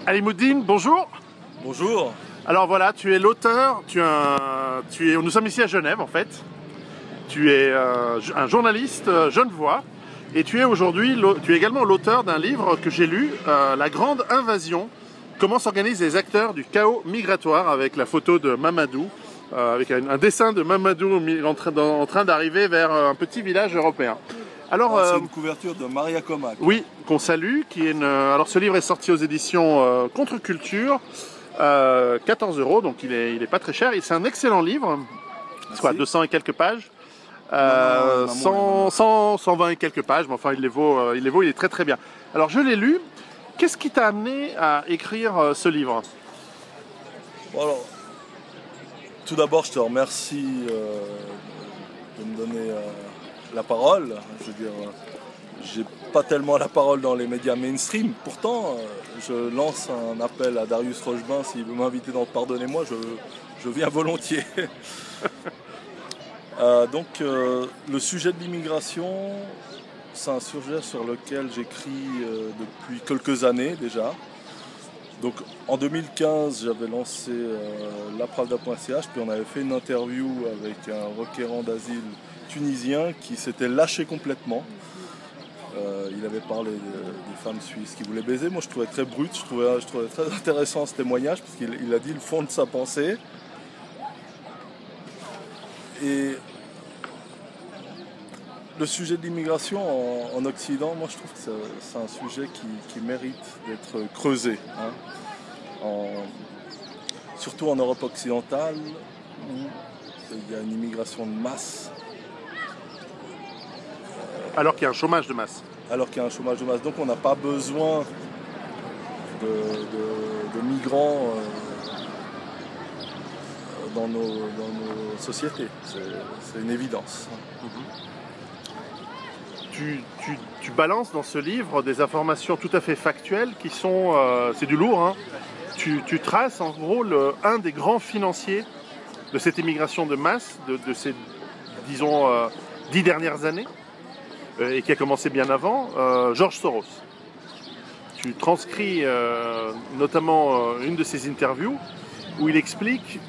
Alimoudine, bonjour. Bonjour. Alors voilà, tu es l'auteur, nous sommes ici à Genève en fait. Tu es un journaliste genevois et tu es également l'auteur d'un livre que j'ai lu, La Grande Invasion, comment s'organisent les acteurs du chaos migratoire, avec la photo de Mamadou, avec un dessin de Mamadou en train d'arriver vers un petit village européen. Alors, c'est une couverture de Maria Comac. Oui, qu'on salue. Alors ce livre est sorti aux éditions Contre-Culture, 14 €, donc il est pas très cher. C'est un excellent livre, soit 200 et quelques pages, 120 et quelques pages, mais enfin il les vaut, il est très très bien. Alors je l'ai lu. Qu'est-ce qui t'a amené à écrire ce livre? Bon, alors, tout d'abord, je te remercie de me donner la parole. Je veux dire, j'ai pas tellement la parole dans les médias mainstream. Pourtant, je lance un appel à Darius Rochebin. S'il veut m'inviter dans Pardonnez-moi, je viens volontiers. Donc, le sujet de l'immigration, c'est un sujet sur lequel j'écris depuis quelques années déjà. Donc en 2015, j'avais lancé lapravda.ch, puis on avait fait une interview avec un requérant d'asile tunisien qui s'était lâché complètement. Il avait parlé des femmes suisses qui voulaient baiser. Moi je trouvais très brut, je trouvais très intéressant ce témoignage parce qu'il a dit le fond de sa pensée. Et le sujet de l'immigration en Occident, moi je trouve que c'est un sujet qui mérite d'être creusé. Hein. Surtout en Europe occidentale, où il y a une immigration de masse. Alors qu'il y a un chômage de masse. Alors qu'il y a un chômage de masse. Donc on n'a pas besoin de migrants dans nos sociétés. C'est une évidence. Tu balances dans ce livre des informations tout à fait factuelles qui sont... c'est du lourd, hein. Tu traces en gros un des grands financiers de cette immigration de masse, de ces, disons, 10 dernières années, et qui a commencé bien avant, George Soros. Tu transcris notamment une de ses interviews où il explique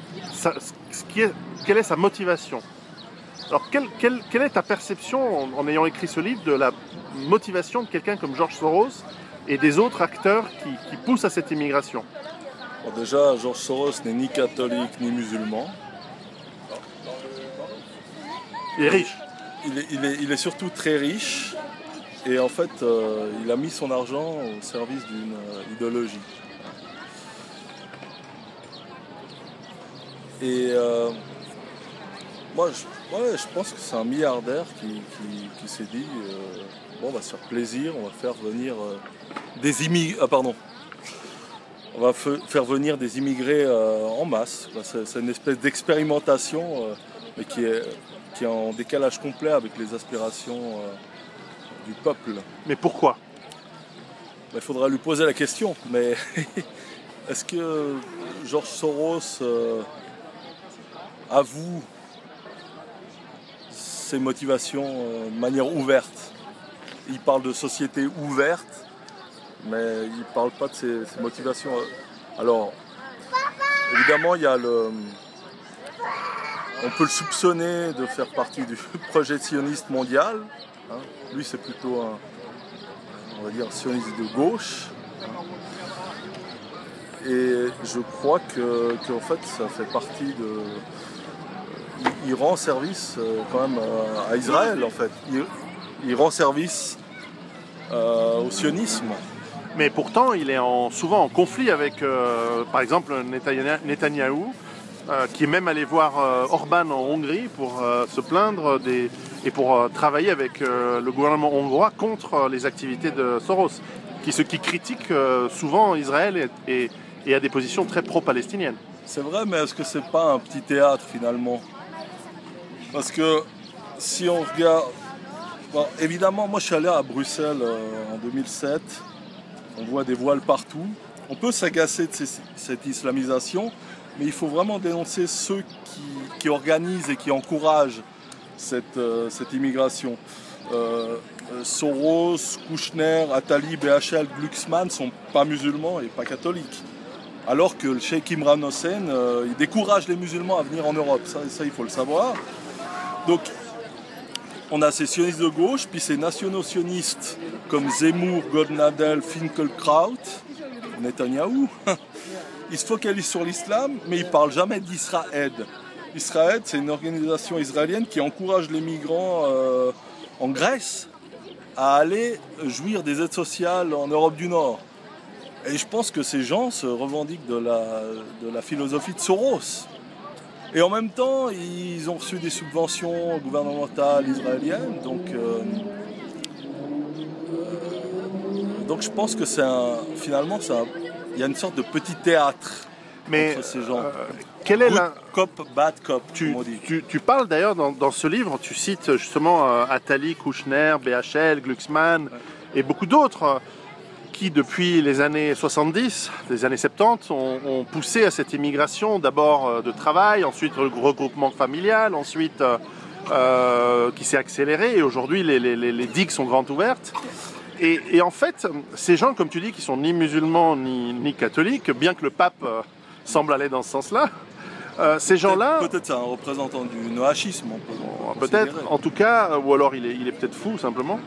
quelle est sa motivation. Alors, quelle est ta perception, en ayant écrit ce livre, de la motivation de quelqu'un comme George Soros et des autres acteurs qui poussent à cette immigration? Bon, déjà, George Soros n'est ni catholique ni musulman. Il est riche. Il est surtout très riche et en fait, il a mis son argent au service d'une idéologie. Et moi, je pense que c'est un milliardaire qui s'est dit bon, on va se faire plaisir, on va faire venir des immigrés. On va faire venir des immigrés en masse. C'est une espèce d'expérimentation, mais qui est en décalage complet avec les aspirations du peuple. Mais pourquoi? Il faudra lui poser la question. Mais est-ce que George Soros avoue ses motivations de manière ouverte? Il parle de société ouverte, mais il ne parle pas de ses motivations. Alors, évidemment, il y a on peut le soupçonner de faire partie du projet sioniste mondial. Hein. Lui, c'est plutôt on va dire, sioniste de gauche. Hein. Et je crois qu'en fait, ça fait partie de... Il rend service quand même à Israël, en fait. Il rend service au sionisme. Mais pourtant, il est souvent en conflit avec, par exemple, Netanyahou, qui est même allé voir Orban en Hongrie pour se plaindre et pour travailler avec le gouvernement hongrois contre les activités de Soros, qui critique souvent Israël et a des positions très pro-palestiniennes. C'est vrai, mais est-ce que c'est pas un petit théâtre finalement? Parce que si on regarde... Bon, évidemment, moi je suis allé à Bruxelles en 2007. On voit des voiles partout. On peut s'agacer de cette islamisation, mais il faut vraiment dénoncer ceux qui organisent et qui encouragent cette immigration. Soros, Kouchner, Attali, BHL, Glucksmann ne sont pas musulmans et pas catholiques. Alors que le cheikh Imran Hossein, il décourage les musulmans à venir en Europe, ça il faut le savoir. Donc on a ces sionistes de gauche, puis ces nationaux-sionistes comme Zemmour, Goldnadel, Finkelkraut, Netanyahou. Ils se focalisent sur l'islam, mais ils ne parlent jamais d'Israël. Israël, c'est une organisation israélienne qui encourage les migrants en Grèce à aller jouir des aides sociales en Europe du Nord. Et je pense que ces gens se revendiquent de la philosophie de Soros. Et en même temps, ils ont reçu des subventions gouvernementales israéliennes. Donc je pense que finalement, il y a une sorte de petit théâtre entre ces gens. Quel est Good cop, bad cop, tu parles d'ailleurs dans ce livre, tu cites justement Attali, Kouchner, BHL, Glucksmann et beaucoup d'autres qui depuis les années 70, les années 70 ont poussé à cette immigration d'abord de travail, ensuite le regroupement familial, ensuite qui s'est accéléré et aujourd'hui les digues sont grandes ouvertes. Et en fait, ces gens, comme tu dis, qui sont ni musulmans ni catholiques, bien que le pape semble aller dans ce sens-là, ces gens-là... Peut-être c'est un représentant du noachisme, on peut peut-être, en tout cas, ou alors il est peut-être fou simplement,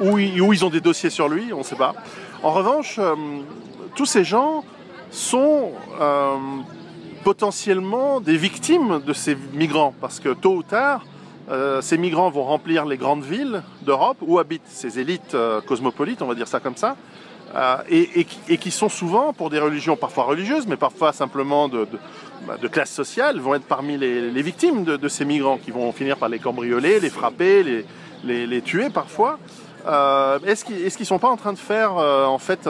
ou ils ont des dossiers sur lui, on ne sait pas. En revanche, tous ces gens sont potentiellement des victimes de ces migrants, parce que tôt ou tard, ces migrants vont remplir les grandes villes d'Europe où habitent ces élites cosmopolites, on va dire ça comme ça, et qui sont souvent, pour des religions parfois religieuses, mais parfois simplement de classe sociale, vont être parmi les victimes de ces migrants qui vont finir par les cambrioler, les frapper, les tuer parfois. Est-ce qu'ils ne sont pas en train de faire en fait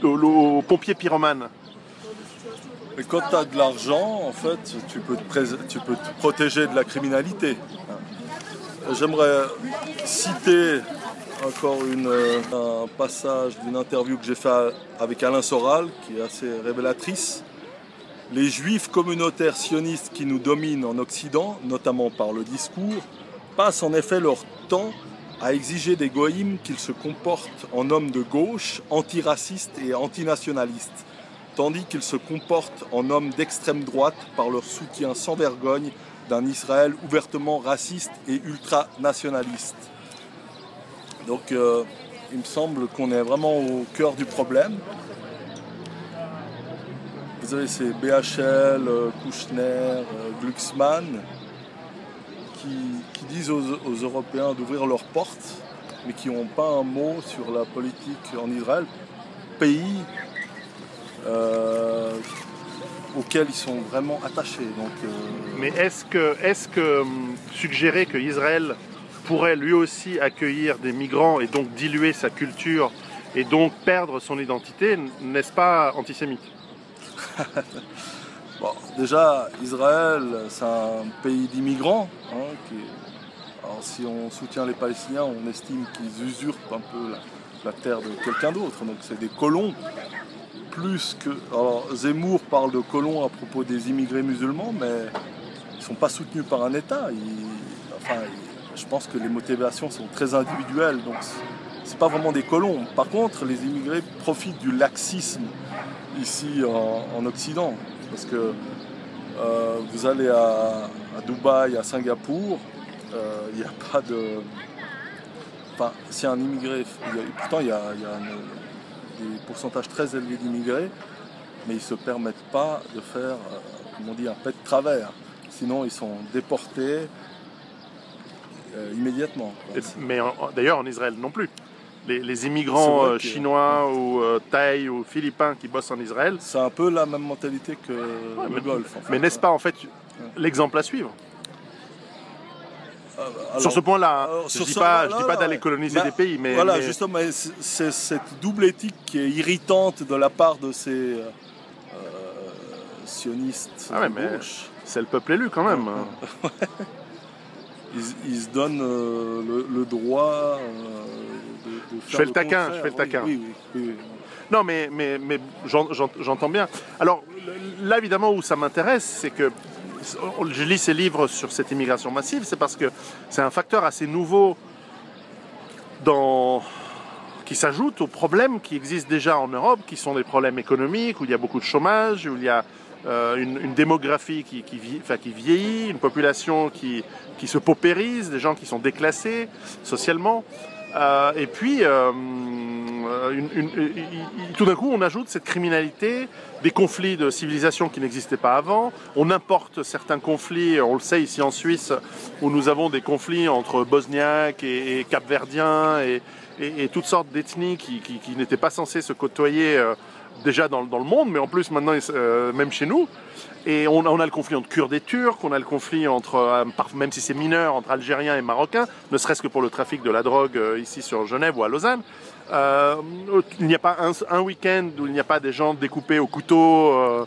aux pompiers pyromanes? Et quand tu as de l'argent, en fait, tu peux te protéger de la criminalité. J'aimerais citer encore un passage d'une interview que j'ai fait avec Alain Soral, qui est assez révélatrice. Les juifs communautaires sionistes qui nous dominent en Occident, notamment par le discours, passent en effet leur temps à exiger des goïms qu'ils se comportent en hommes de gauche, antiracistes et antinationalistes, tandis qu'ils se comportent en hommes d'extrême droite par leur soutien sans vergogne d'un Israël ouvertement raciste et ultranationaliste. Donc il me semble qu'on est vraiment au cœur du problème. Vous avez ces BHL, Kouchner, Glucksmann qui disent aux Européens d'ouvrir leurs portes, mais qui n'ont pas un mot sur la politique en Israël, pays auxquels ils sont vraiment attachés. Donc, Mais est-ce que suggérer que Israël pourrait lui aussi accueillir des migrants et donc diluer sa culture et donc perdre son identité, n'est-ce pas antisémite? Bon, déjà, Israël, c'est un pays d'immigrants. Alors, si on soutient les Palestiniens, on estime qu'ils usurpent un peu la terre de quelqu'un d'autre. Donc c'est des colons. Plus que... Alors, Zemmour parle de colons à propos des immigrés musulmans, mais ils ne sont pas soutenus par un État. Je pense que les motivations sont très individuelles, donc c'est pas vraiment des colons. Par contre, les immigrés profitent du laxisme ici en Occident, parce que vous allez à Dubaï, à Singapour, il n'y a pas de... Enfin, si un immigré... Pourtant, il y a des pourcentages très élevés d'immigrés, mais ils ne se permettent pas de faire, comme on dit, un pet de travers. Sinon, ils sont déportés immédiatement. Mais d'ailleurs, en Israël non plus. Les immigrants chinois ou thaïs ou philippins qui bossent en Israël... C'est un peu la même mentalité que le Golfe. En fait. Mais n'est-ce pas, en fait, l'exemple à suivre? Alors, sur ce point-là, je ne dis pas d'aller coloniser des pays, mais... Voilà, justement, c'est cette double éthique qui est irritante de la part de ces sionistes de gauche. C'est le peuple élu, quand même. Ils se donnent le droit de faire le taquin. Je fais le taquin. Oui. Non, mais j'entends bien. Alors, là, évidemment, où ça m'intéresse, c'est que je lis ces livres sur cette immigration massive, c'est parce que c'est un facteur assez nouveau qui s'ajoute aux problèmes qui existent déjà en Europe, qui sont des problèmes économiques, où il y a beaucoup de chômage, où il y a une démographie qui vieillit, une population qui se paupérise, des gens qui sont déclassés socialement. Et puis, tout d'un coup, on ajoute cette criminalité, des conflits de civilisation qui n'existaient pas avant. On importe certains conflits, on le sait ici en Suisse, où nous avons des conflits entre Bosniaques et Capverdiens et toutes sortes d'ethnies qui n'étaient pas censées se côtoyer déjà dans le monde, mais en plus maintenant, même chez nous. Et on a le conflit entre Kurdes et Turcs, on a le conflit entre, même si c'est mineur, entre Algériens et Marocains, ne serait-ce que pour le trafic de la drogue ici sur Genève ou à Lausanne. Il n'y a pas un week-end où il n'y a pas des gens découpés au couteau.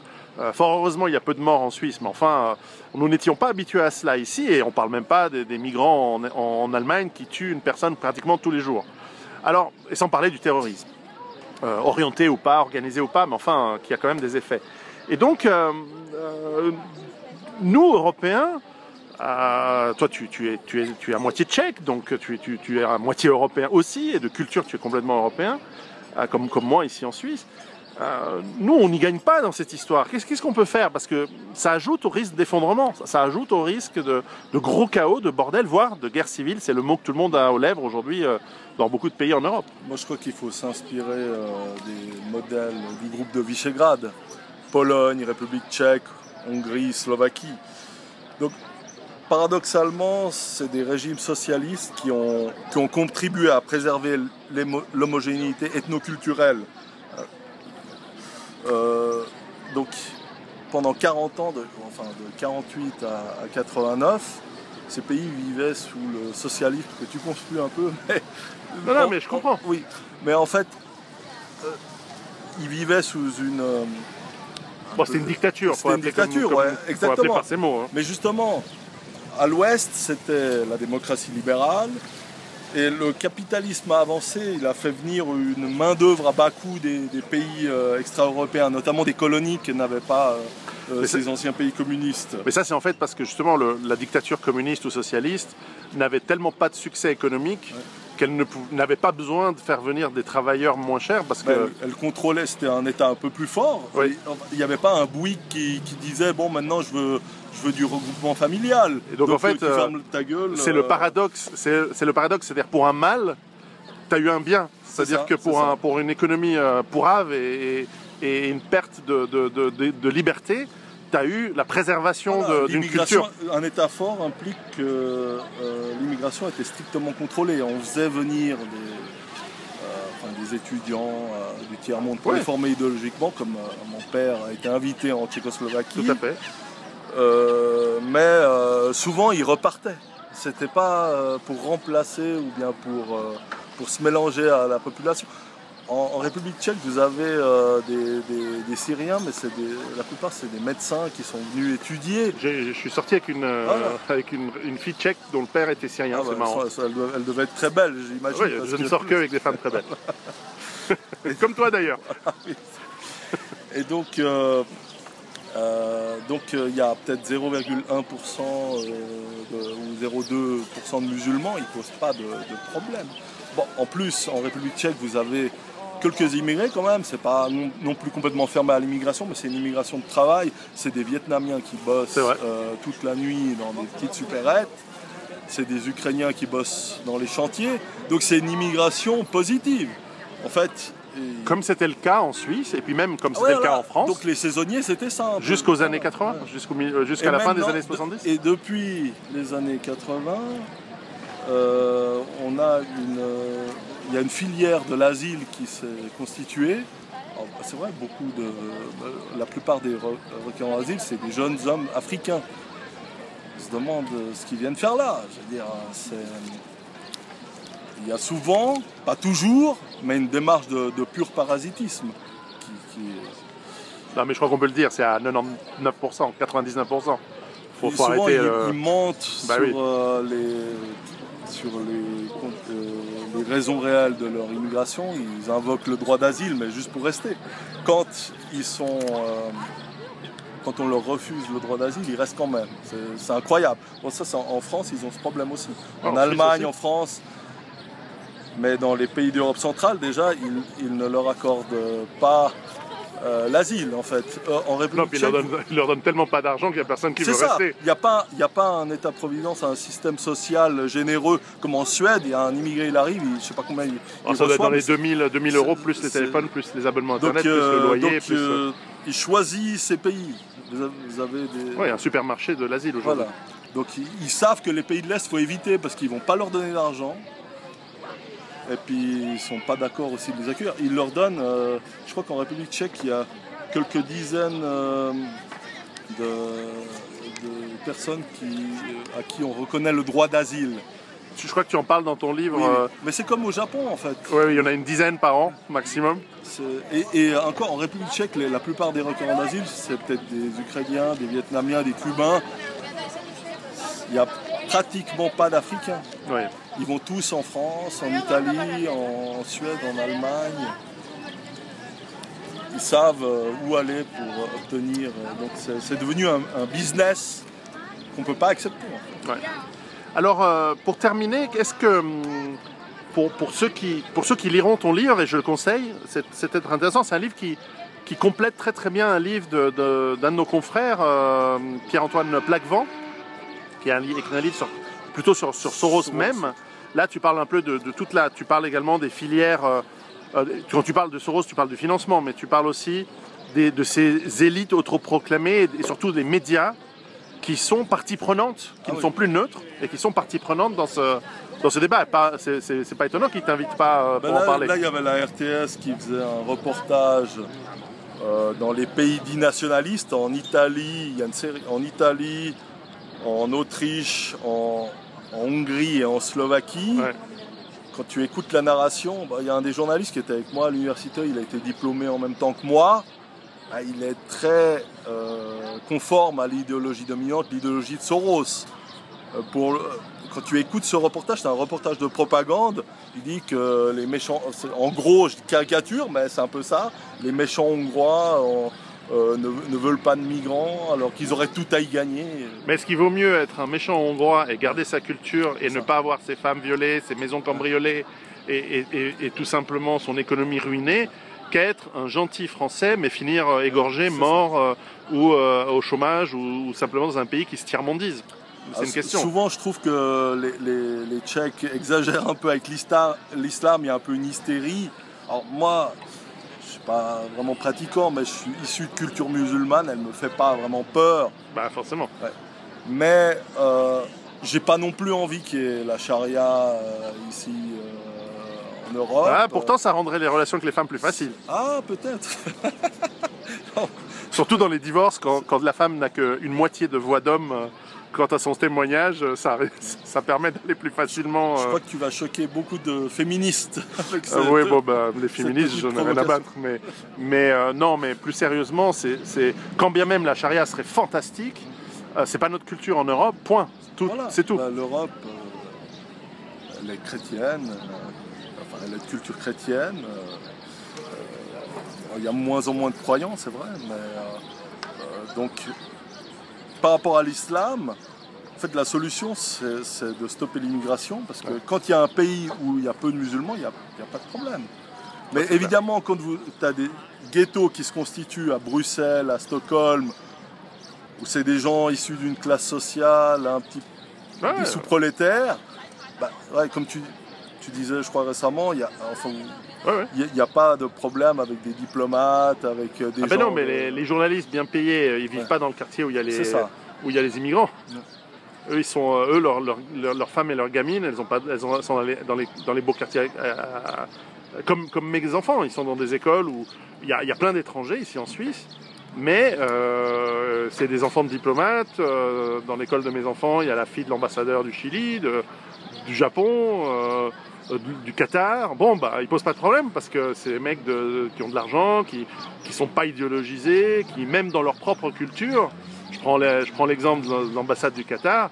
Fort heureusement, il y a peu de morts en Suisse, mais enfin, nous n'étions pas habitués à cela ici, et on ne parle même pas des migrants en Allemagne qui tuent une personne pratiquement tous les jours. Alors, et sans parler du terrorisme, orienté ou pas, organisé ou pas, mais enfin, qui a quand même des effets. Et donc, nous, Européens, toi, tu es à moitié tchèque, donc tu es à moitié européen aussi, et de culture, tu es complètement européen, comme moi ici en Suisse. Nous, on n'y gagne pas dans cette histoire. Qu'est-ce qu'on peut faire? Parce que ça ajoute au risque d'effondrement, ça ajoute au risque de gros chaos, de bordel, voire de guerre civile. C'est le mot que tout le monde a aux lèvres aujourd'hui dans beaucoup de pays en Europe. Moi, je crois qu'il faut s'inspirer des modèles du groupe de Visegrad. Pologne, République tchèque, Hongrie, Slovaquie. Donc, paradoxalement, c'est des régimes socialistes qui ont contribué à préserver l'homogénéité ethnoculturelle. Donc, pendant 40 ans, de 48 à 89, ces pays vivaient sous le socialisme, que tu construis un peu, mais... Non, mais je comprends. Oui, mais en fait, ils vivaient sous une... Bon, c'était une dictature. C'était une dictature, ouais, exactement. Faut appeler par ces mots. Hein. Mais justement, à l'ouest, c'était la démocratie libérale. Et le capitalisme a avancé, il a fait venir une main-d'œuvre à bas coût des pays extra-européens, notamment des colonies qui n'avaient pas ces anciens pays communistes. Mais ça, c'est en fait parce que justement la dictature communiste ou socialiste n'avait que pas de succès économique qu'elle n'avait pas besoin de faire venir des travailleurs moins chers parce que... Elle contrôlait, c'était un État un peu plus fort. Oui. Il n'y avait pas un Bouygues qui disait « bon, maintenant je veux du regroupement familial ». Et donc en fait, ta gueule, c'est le paradoxe. C'est le paradoxe, c'est-à-dire pour un mal, tu as eu un bien. C'est-à-dire que pour une économie pourrave et une perte de liberté, tu as eu la préservation d'une culture. Un État fort implique que l'immigration était strictement contrôlée. On faisait venir des étudiants du tiers-monde pour les former idéologiquement, comme mon père a été invité en Tchécoslovaquie. Tout à fait. Mais souvent, ils repartaient. C'était pas pour remplacer ou bien pour se mélanger à la population. En République tchèque, vous avez des Syriens, mais la plupart, c'est des médecins qui sont venus étudier. Je suis sorti avec une fille tchèque dont le père était syrien, c'est marrant. Elle devait être très belle, j'imagine. Oui, je ne sors qu'avec des femmes très belles. Comme toi d'ailleurs. Et donc, il y a peut-être 0,1% ou 0,2% de musulmans, ils ne posent pas de problème. Bon, en plus, en République tchèque, vous avez quelques immigrés quand même, c'est pas non plus complètement fermé à l'immigration, mais c'est une immigration de travail. C'est des Vietnamiens qui bossent toute la nuit dans des petites supérettes. C'est des Ukrainiens qui bossent dans les chantiers. Donc c'est une immigration positive. En fait... Comme c'était le cas en Suisse, et puis même comme c'était le cas en France. Donc les saisonnier, c'était ça. Jusqu'aux années 80, jusqu'à la fin des années 70. Et depuis les années 80, il y a une filière de l'asile qui s'est constituée. C'est vrai, la plupart des requérants d'asile, c'est des jeunes hommes africains. Ils se demandent ce qu'ils viennent faire là. Je veux dire, il y a souvent, pas toujours, mais une démarche de pur parasitisme. Non, mais je crois qu'on peut le dire, c'est à 99%, 99%. Faut arrêter. Ils mentent sur les raisons réelles de leur immigration. Ils invoquent le droit d'asile, mais juste pour rester. Quand ils sont quand on leur refuse le droit d'asile, ils restent quand même. C'est incroyable. Bon, ça, en France, ils ont ce problème aussi. En Allemagne, en France, mais dans les pays d'Europe centrale, déjà, ils ne leur accordent pas l'asile, en fait. En République tchèque, ils leur donnent tellement pas d'argent qu'il n'y a personne qui veut rester. Il n'y a pas un État-providence, un système social généreux comme en Suède. Il y a un immigré, il arrive, je ne sais pas combien il ça doit être dans les 2000 euros, plus les téléphones, plus les abonnements Internet, plus le loyer. Il choisit ses pays. Vous avez des... Oui, un supermarché de l'asile aujourd'hui. Voilà. Donc ils savent que les pays de l'Est, il faut éviter parce qu'ils ne vont pas leur donner d'argent. Et puis ils ne sont pas d'accord aussi de les accueillir. Ils leur donnent, je crois qu'en République tchèque, il y a quelques dizaines de personnes à qui on reconnaît le droit d'asile. Je crois que tu en parles dans ton livre. Oui. Mais c'est comme au Japon en fait. Oui, il y en a une dizaine par an maximum. Et encore en République tchèque, la plupart des requérants d'asile, c'est peut-être des Ukrainiens, des Vietnamiens, des Cubains. Il n'y a pratiquement pas d'Africains. Oui. Ils vont tous en France, en Italie, en Suède, en Allemagne. Ils savent où aller pour obtenir. Donc c'est devenu un business qu'on ne peut pas accepter. En fait. Ouais. Alors, pour terminer, est-ce que pour ceux qui liront ton livre, et je le conseille, c'est peut-être intéressant, c'est un livre qui complète très très bien un livre d'un de nos confrères, Pierre-Antoine Plaquevent, qui a écrit un livre plutôt sur Soros même. Là, tu parles un peu de toute la... Tu parles également des filières... quand tu parles de Soros, tu parles du financement, mais tu parles aussi de ces élites autoproclamées et surtout des médias qui sont partie prenante, qui ne sont plus neutres et qui sont partie prenante dans ce débat. C'est pas étonnant qu'ils ne t'invitent pas pour en parler. Là, il y avait la RTS qui faisait un reportage dans les pays dits nationalistes. En Italie, il y a une série en Italie, en Autriche, en Hongrie et en Slovaquie. Ouais. Quand tu écoutes la narration, il y a un des journalistes qui était avec moi à l'université, il a été diplômé en même temps que moi. Il est très conforme à l'idéologie dominante, l'idéologie de Soros. Quand tu écoutes ce reportage, c'est un reportage de propagande, il dit que les méchants, en gros, je caricature, mais c'est un peu ça, les méchants hongrois ne veulent pas de migrants alors qu'ils auraient tout à y gagner. Mais est-ce qu'il vaut mieux être un méchant hongrois et garder sa culture et ne pas avoir ses femmes violées, ses maisons cambriolées et tout simplement son économie ruinée, qu'être un gentil français mais finir égorgé, mort ou au chômage ou simplement dans un pays qui se tiers-mondise? C'est une question. Souvent, je trouve que les Tchèques exagèrent un peu avec l'islam, il y a un peu une hystérie. Alors moi, je ne suis pas vraiment pratiquant, mais je suis issu de culture musulmane, elle ne me fait pas vraiment peur. Bah forcément. Ouais. Mais j'ai pas non plus envie qu'il y ait la charia ici en Europe. Ah, pourtant, ça rendrait les relations avec les femmes plus faciles. Ah, peut-être. Surtout dans les divorces, quand la femme n'a qu'une moitié de voix d'homme. Quant à son témoignage, ça permet d'aller plus facilement. Je crois que tu vas choquer beaucoup de féministes avec ça. Oui, bon, les féministes, je n'ai rien à battre. Non, mais plus sérieusement, quand bien même la charia serait fantastique, c'est pas notre culture en Europe, point. Voilà. C'est tout. L'Europe, elle est chrétienne, elle est de culture chrétienne. Il y a moins en moins de croyants, c'est vrai, mais donc. Par rapport à l'islam, en fait, la solution, c'est de stopper l'immigration, parce que quand il y a un pays où il y a peu de musulmans, il n'y a pas de problème. Mais évidemment, quand tu as des ghettos qui se constituent à Bruxelles, à Stockholm, où c'est des gens issus d'une classe sociale un petit peu sous-prolétaire, comme tu disais, je crois récemment, il n'y a pas de problème avec des diplomates, avec des gens... non, mais les journalistes bien payés, ils ne vivent pas dans le quartier où il y a les immigrants. Eux, ils sont, leurs femmes et leurs gamines, elles sont dans les beaux quartiers, comme mes enfants. Ils sont dans des écoles où il y a plein d'étrangers ici en Suisse, mais c'est des enfants de diplomates. Dans l'école de mes enfants, il y a la fille de l'ambassadeur du Chili, du Japon... du Qatar, ils posent pas de problème parce que c'est des mecs qui ont de l'argent, qui sont pas idéologisés, qui même dans leur propre culture, je prends l'exemple de l'ambassade du Qatar,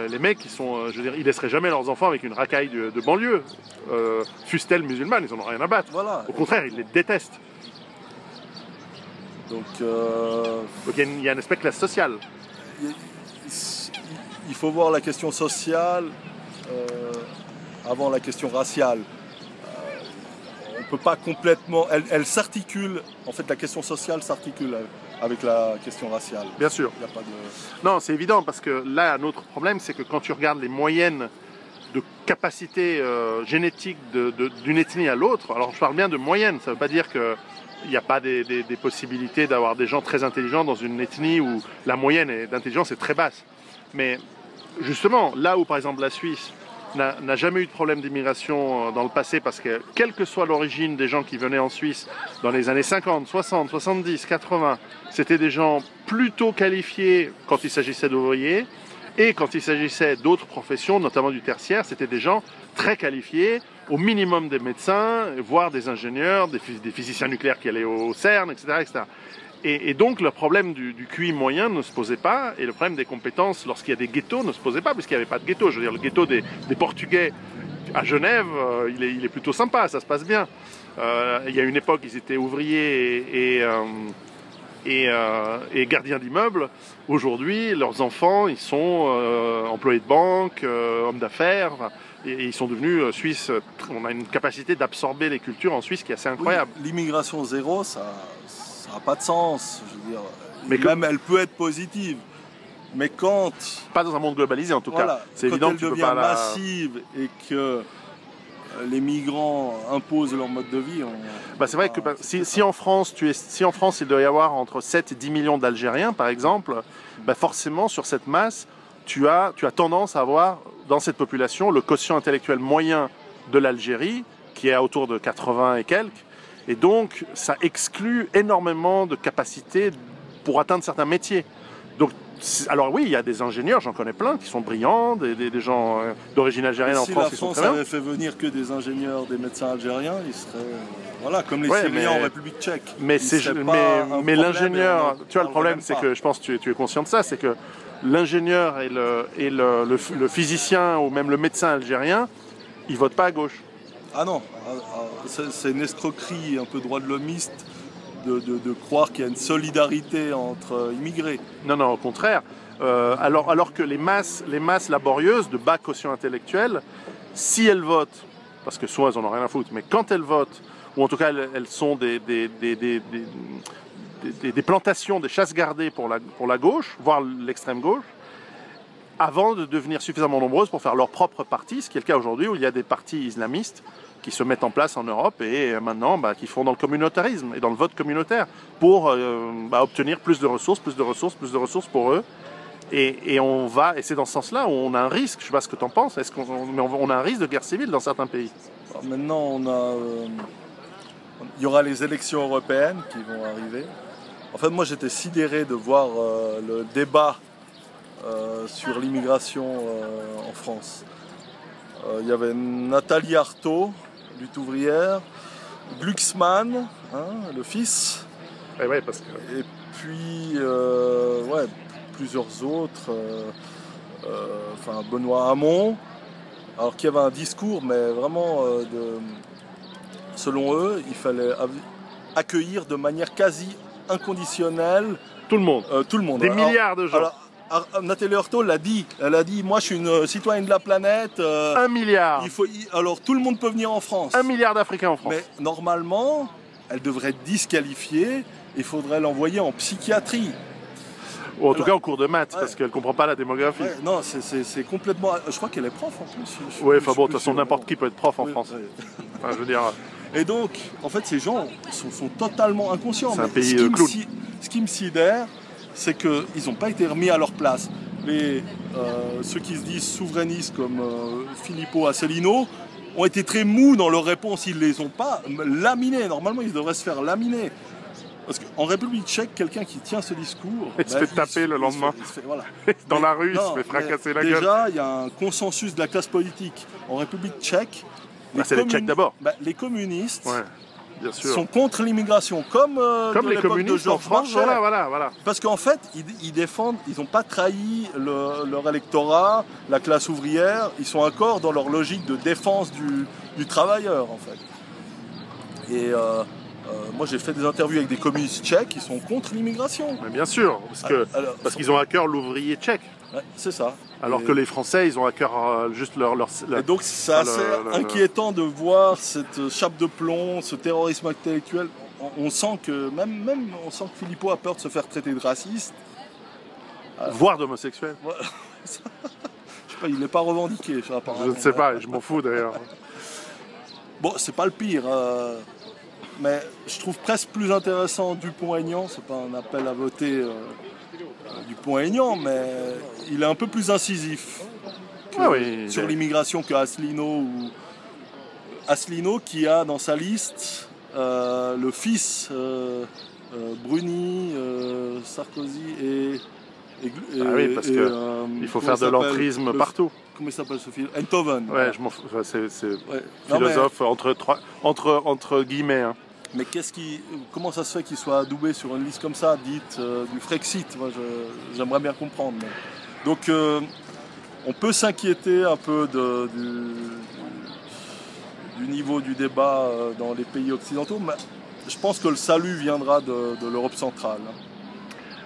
les mecs ils laisseraient jamais leurs enfants avec une racaille de banlieue, fussent-elles musulmanes, ils en ont rien à battre. Voilà. Au contraire, ils les détestent. Donc, Donc il y a un aspect classe sociale. il faut voir la question sociale avant la question raciale. On peut pas complètement... Elle s'articule, en fait la question sociale s'articule avec la question raciale. Bien sûr. Il y a pas de... Non, c'est évident, parce que là, un autre problème, c'est que quand tu regardes les moyennes de capacité génétique d'une ethnie à l'autre, alors je parle bien de moyenne, ça ne veut pas dire qu'il n'y a pas des possibilités d'avoir des gens très intelligents dans une ethnie où la moyenne d'intelligence est très basse. Mais justement, là où par exemple la Suisse n'a jamais eu de problème d'immigration dans le passé, parce que quelle que soit l'origine des gens qui venaient en Suisse dans les années 50, 60, 70, 80, c'était des gens plutôt qualifiés quand il s'agissait d'ouvriers, et quand il s'agissait d'autres professions, notamment du tertiaire, c'était des gens très qualifiés, au minimum des médecins, voire des ingénieurs, des physiciens nucléaires qui allaient au CERN, etc. etc. Et donc le problème du QI moyen ne se posait pas, et le problème des compétences lorsqu'il y a des ghettos ne se posait pas, puisqu'il n'y avait pas de ghetto. Je veux dire, le ghetto des Portugais à Genève, il est plutôt sympa, ça se passe bien. Il y a une époque, ils étaient ouvriers et gardiens d'immeubles. Aujourd'hui, leurs enfants, ils sont employés de banque, hommes d'affaires, et ils sont devenus suisses. On a une capacité d'absorber les cultures en Suisse qui est assez incroyable. Oui, l'immigration zéro, ça n'a pas de sens. Je veux dire, mais même elle peut être positive. Mais quand... Pas dans un monde globalisé en tout cas. C'est évident que tu peux pas massive et que les migrants imposent leur mode de vie. C'est vrai que si en France, il doit y avoir entre 7 et 10 millions d'Algériens, par exemple, forcément, sur cette masse, tu as tendance à avoir, dans cette population, le quotient intellectuel moyen de l'Algérie, qui est autour de 80 et quelques. Et donc, ça exclut énormément de capacités pour atteindre certains métiers. Donc, alors oui, il y a des ingénieurs, j'en connais plein, qui sont brillants, des gens d'origine algérienne en France qui sont très bien. Si la France avait fait venir que des ingénieurs, des médecins algériens, ils seraient comme les Syriens en République tchèque. Mais l'ingénieur, tu vois, le problème, c'est que je pense que tu es conscient de ça, c'est que l'ingénieur et le physicien ou même le médecin algérien, ils votent pas à gauche. Ah non, c'est une escroquerie un peu droit de l'homiste. De croire qu'il y a une solidarité entre immigrés. Non, au contraire. Alors que les masses laborieuses de bas quotient intellectuel, si elles votent, parce que souvent elles n'en ont rien à foutre, mais quand elles votent, ou en tout cas elles sont des plantations, des chasses gardées pour la gauche, voire l'extrême gauche, avant de devenir suffisamment nombreuses pour faire leur propre parti, ce qui est le cas aujourd'hui où il y a des partis islamistes qui se mettent en place en Europe et maintenant qui font dans le communautarisme et dans le vote communautaire pour obtenir plus de ressources pour eux. Et c'est dans ce sens-là où on a un risque, je ne sais pas ce que tu en penses, mais on a un risque de guerre civile dans certains pays. Alors maintenant, il y aura les élections européennes qui vont arriver. En fait, moi j'étais sidéré de voir le débat sur l'immigration en France. Il y avait Nathalie Arthaud, lutte ouvrière, Glucksmann, le fils, et puis plusieurs autres, Benoît Hamon, alors qu'il y avait un discours, mais vraiment, selon eux, il fallait accueillir de manière quasi inconditionnelle tout le monde. Des milliards de gens. Alors, Nathalie Arthaud l'a dit, elle a dit, moi je suis une citoyenne de la planète. 1 milliard. Alors tout le monde peut venir en France. 1 milliard d'Africains en France. Mais normalement, elle devrait être disqualifiée, il faudrait l'envoyer en psychiatrie. Ou en tout cas en cours de maths, parce qu'elle ne comprend pas la démographie. Ouais, non, c'est complètement... Je crois qu'elle est prof en plus. Oui, de toute façon, n'importe qui peut être prof en France. Je veux dire... Et donc, en fait, ces gens sont totalement inconscients. C'est un pays clown. Ce qui me sidère, c'est qu'ils n'ont pas été remis à leur place. Ceux qui se disent souverainistes comme Filippo Asselineau ont été très mous dans leurs réponses. Ils ne les ont pas laminés. Normalement, ils devraient se faire laminer. Parce qu'en République tchèque, quelqu'un qui tient ce discours... Il se fait taper le lendemain. Dans la rue, il se fait fracasser la gueule. Déjà, il y a un consensus de la classe politique. En République tchèque... c'est les Tchèques d'abord. Les communistes... Bien sûr. Sont contre l'immigration, comme les communistes en France. Voilà. Parce qu'en fait, ils défendent, ils n'ont pas trahi leur électorat, la classe ouvrière. Ils sont encore dans leur logique de défense du travailleur, en fait. Et Moi j'ai fait des interviews avec des communistes tchèques qui sont contre l'immigration. Mais bien sûr, parce qu'ils ont à cœur l'ouvrier tchèque. Ouais, c'est ça. Alors que les Français, ils ont à cœur juste leur et donc c'est assez inquiétant de voir cette chape de plomb, ce terrorisme intellectuel. On sent que on sent que Philippot a peur de se faire traiter de raciste. Voire d'homosexuel. Ouais. Je sais pas, il n'est pas revendiqué. Je ne sais pas, je m'en fous d'ailleurs. Bon, c'est pas le pire. Mais je trouve presque plus intéressant Dupont-Aignan. C'est pas un appel à voter Dupont-Aignan, mais il est un peu plus incisif sur l'immigration que Asselineau. Asselineau qui a dans sa liste le fils Bruni, Sarkozy et oui, parce qu'il faut faire de l'entrisme partout. Comment il s'appelle ce film? Enthoven. Ouais, je m'en fous. C'est philosophe entre guillemets. Hein. Mais comment ça se fait qu'il soit adoubé sur une liste comme ça, dite du Frexit? Moi, j'aimerais bien comprendre. Mais... Donc, on peut s'inquiéter un peu du niveau du débat dans les pays occidentaux, mais je pense que le salut viendra de l'Europe centrale.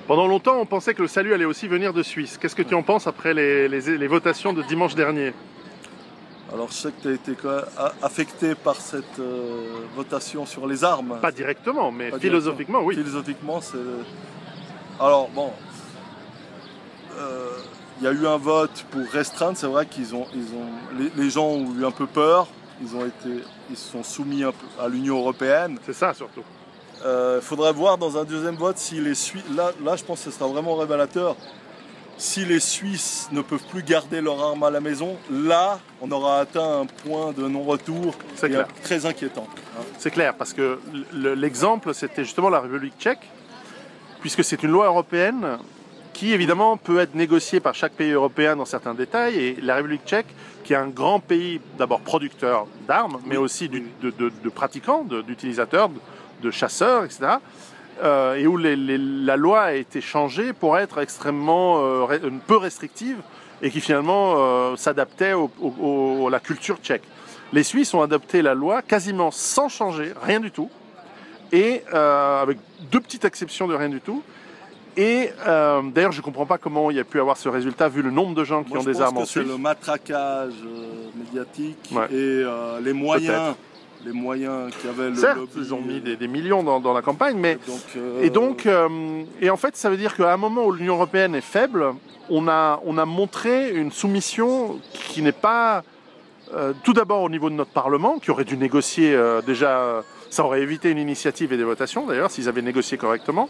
Pendant longtemps, on pensait que le salut allait aussi venir de Suisse. Qu'est-ce que tu en penses après les votations de dimanche dernier? Alors je sais que tu as été affecté par cette votation sur les armes. Pas directement, mais philosophiquement, oui. Philosophiquement, c'est... Alors bon, il y a eu un vote pour restreindre. C'est vrai les gens ont eu un peu peur. Ils se sont soumis un peu à l'Union européenne. C'est ça surtout. Il faudrait voir dans un deuxième vote si les Suisses... Là, je pense que ce sera vraiment révélateur. Si les Suisses ne peuvent plus garder leurs armes à la maison, là, on aura atteint un point de non-retour très inquiétant. C'est clair, parce que l'exemple, c'était justement la République tchèque, puisque c'est une loi européenne qui, évidemment, peut être négociée par chaque pays européen dans certains détails. Et la République tchèque, qui est un grand pays, d'abord producteur d'armes, mais aussi de pratiquants, d'utilisateurs, de chasseurs, etc., et où la loi a été changée pour être extrêmement peu restrictive et qui finalement s'adaptait à la culture tchèque. Les Suisses ont adopté la loi quasiment sans changer, rien du tout, et avec deux petites exceptions de rien du tout. Et d'ailleurs, je ne comprends pas comment il y a pu avoir ce résultat vu le nombre de gens qui ont des armes en Suisse. C'est le matracage médiatique et les moyens. Les moyens qui avaient le certes, lobby, ils ont mis des millions dans la campagne, mais et en fait, ça veut dire qu'à un moment où l'Union européenne est faible, on a montré une soumission qui n'est pas tout d'abord au niveau de notre Parlement, qui aurait dû négocier déjà, ça aurait évité une initiative et des votations d'ailleurs s'ils avaient négocié correctement.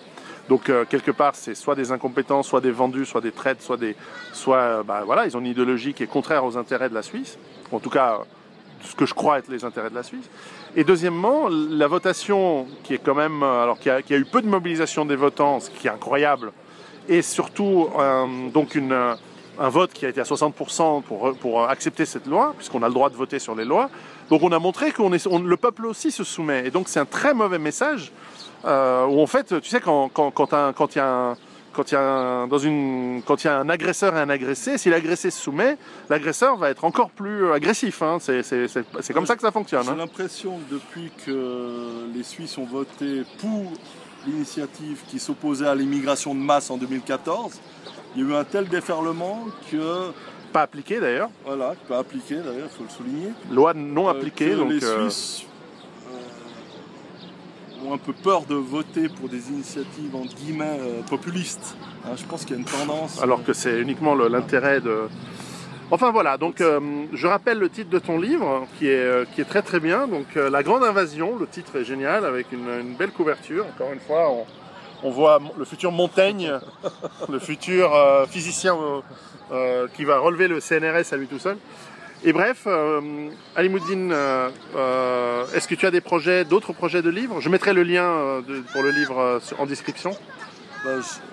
Donc quelque part, c'est soit des incompétents, soit des vendus, soit des traites, voilà, ils ont une idéologie qui est contraire aux intérêts de la Suisse, en tout cas. Ce que je crois être les intérêts de la Suisse. Et deuxièmement, la votation qui est quand même, alors qui a eu peu de mobilisation des votants, ce qui est incroyable, et surtout un vote qui a été à 60% pour accepter cette loi, puisqu'on a le droit de voter sur les lois. Donc on a montré que le peuple aussi se soumet. Et donc c'est un très mauvais message où en fait, tu sais, quand il y a un agresseur et un agressé, si l'agressé se soumet, l'agresseur va être encore plus agressif. Hein. C'est comme ça que ça fonctionne. J'ai l'impression que depuis que les Suisses ont voté pour l'initiative qui s'opposait à l'immigration de masse en 2014, il y a eu un tel déferlement que... Pas appliqué d'ailleurs. Voilà, pas appliqué d'ailleurs, il faut le souligner. Loi non appliquée. Donc, les Suisses ont un peu peur de voter pour des initiatives entre guillemets populistes. Hein, je pense qu'il y a une tendance. Alors que c'est uniquement l'intérêt de. Enfin voilà, donc je rappelle le titre de ton livre qui est très très bien. Donc La Grande Invasion, le titre est génial avec une belle couverture. Encore une fois, on voit le futur Montaigne, le futur physicien qui va relever le CNRS à lui tout seul. Et bref, Alimoudine, est-ce que tu as d'autres projets de livres? Je mettrai le lien pour le livre en description.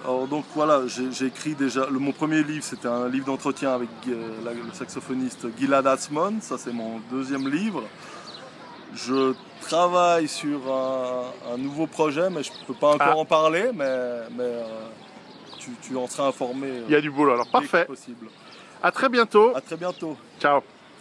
Alors donc voilà, j'ai écrit déjà, mon premier livre c'était un livre d'entretien avec le saxophoniste Gilad Atzmon, ça c'est mon deuxième livre. Je travaille sur un nouveau projet, mais je ne peux pas encore en parler, mais tu en seras informé. Il y a du boulot, alors parfait. Possible. À très bientôt. À très bientôt. Ciao.